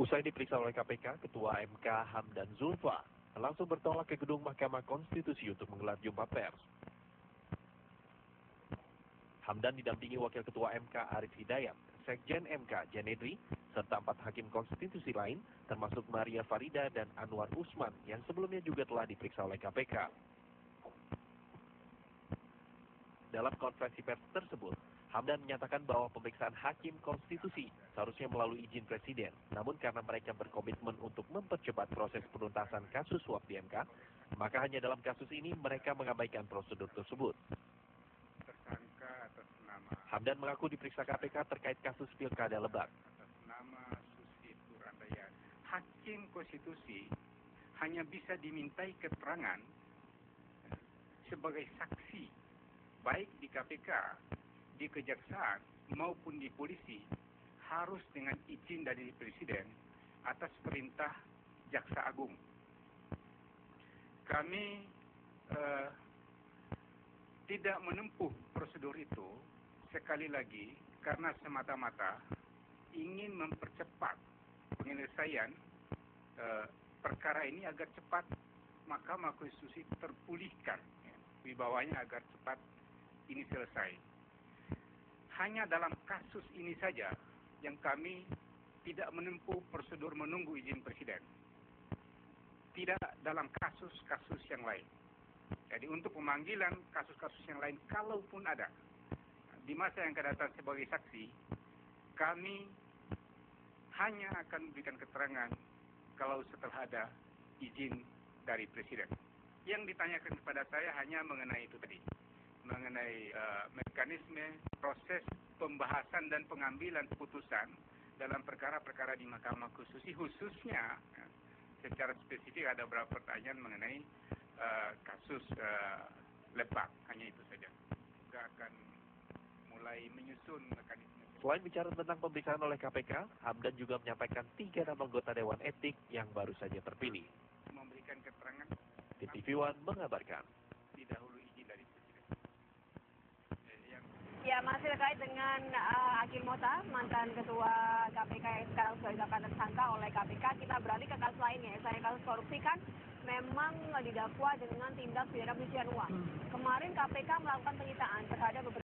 Usai diperiksa oleh KPK, Ketua MK Hamdan Zulfa langsung bertolak ke gedung Mahkamah Konstitusi untuk menggelar jumpa pers. Hamdan didampingi Wakil Ketua MK Arif Hidayat, Sekjen MK Janedri, serta 4 hakim konstitusi lain, termasuk Maria Farida dan Anwar Usman yang sebelumnya juga telah diperiksa oleh KPK. Dalam konferensi pers tersebut, Hamdan menyatakan bahwa pemeriksaan hakim konstitusi seharusnya melalui izin presiden, namun karena mereka berkomitmen untuk mempercepat proses penuntasan kasus suap di MK, maka hanya dalam kasus ini mereka mengabaikan prosedur tersebut. Tersangka atas nama Hamdan mengaku diperiksa KPK terkait kasus Pilkada Lebak. atas nama Susi Turandayani. Hakim konstitusi hanya bisa dimintai keterangan sebagai saksi baik di KPK, di kejaksaan maupun di polisi harus dengan izin dari presiden atas perintah jaksa agung. Kami tidak menempuh prosedur itu sekali lagi karena semata-mata ingin mempercepat penyelesaian perkara ini agar cepat Mahkamah Konstitusi terpulihkan wibawanya agar cepat ini selesai. Hanya dalam kasus ini saja yang kami tidak menempuh prosedur menunggu izin presiden. Tidak dalam kasus-kasus yang lain. Jadi untuk pemanggilan kasus-kasus yang lain, kalaupun ada, di masa yang akan datang sebagai saksi, kami hanya akan memberikan keterangan kalau setelah ada izin dari presiden. Yang ditanyakan kepada saya hanya mengenai itu tadi. Mengenai mekanisme proses pembahasan dan pengambilan putusan dalam perkara-perkara di Mahkamah Konstitusi, khususnya secara spesifik ada beberapa pertanyaan mengenai kasus Lebak, hanya itu saja. Juga akan mulai menyusun mekanisme. Selain bicara tentang pemeriksaan oleh KPK, Hamdan juga menyampaikan 3 nama anggota Dewan Etik yang baru saja terpilih. Memberikan keterangan. TV One mengabarkan. Didahului izin dari presiden. Ya, masih terkait dengan Hakim Mota, mantan Ketua KPK yang sekarang sudah ditetapkan tersangka oleh KPK, kita beralih ke kasus lainnya. Saya kasus korupsi kan memang didakwa dengan tindak pidana pencucian uang. Kemarin KPK melakukan penyitaan terhadap beberapa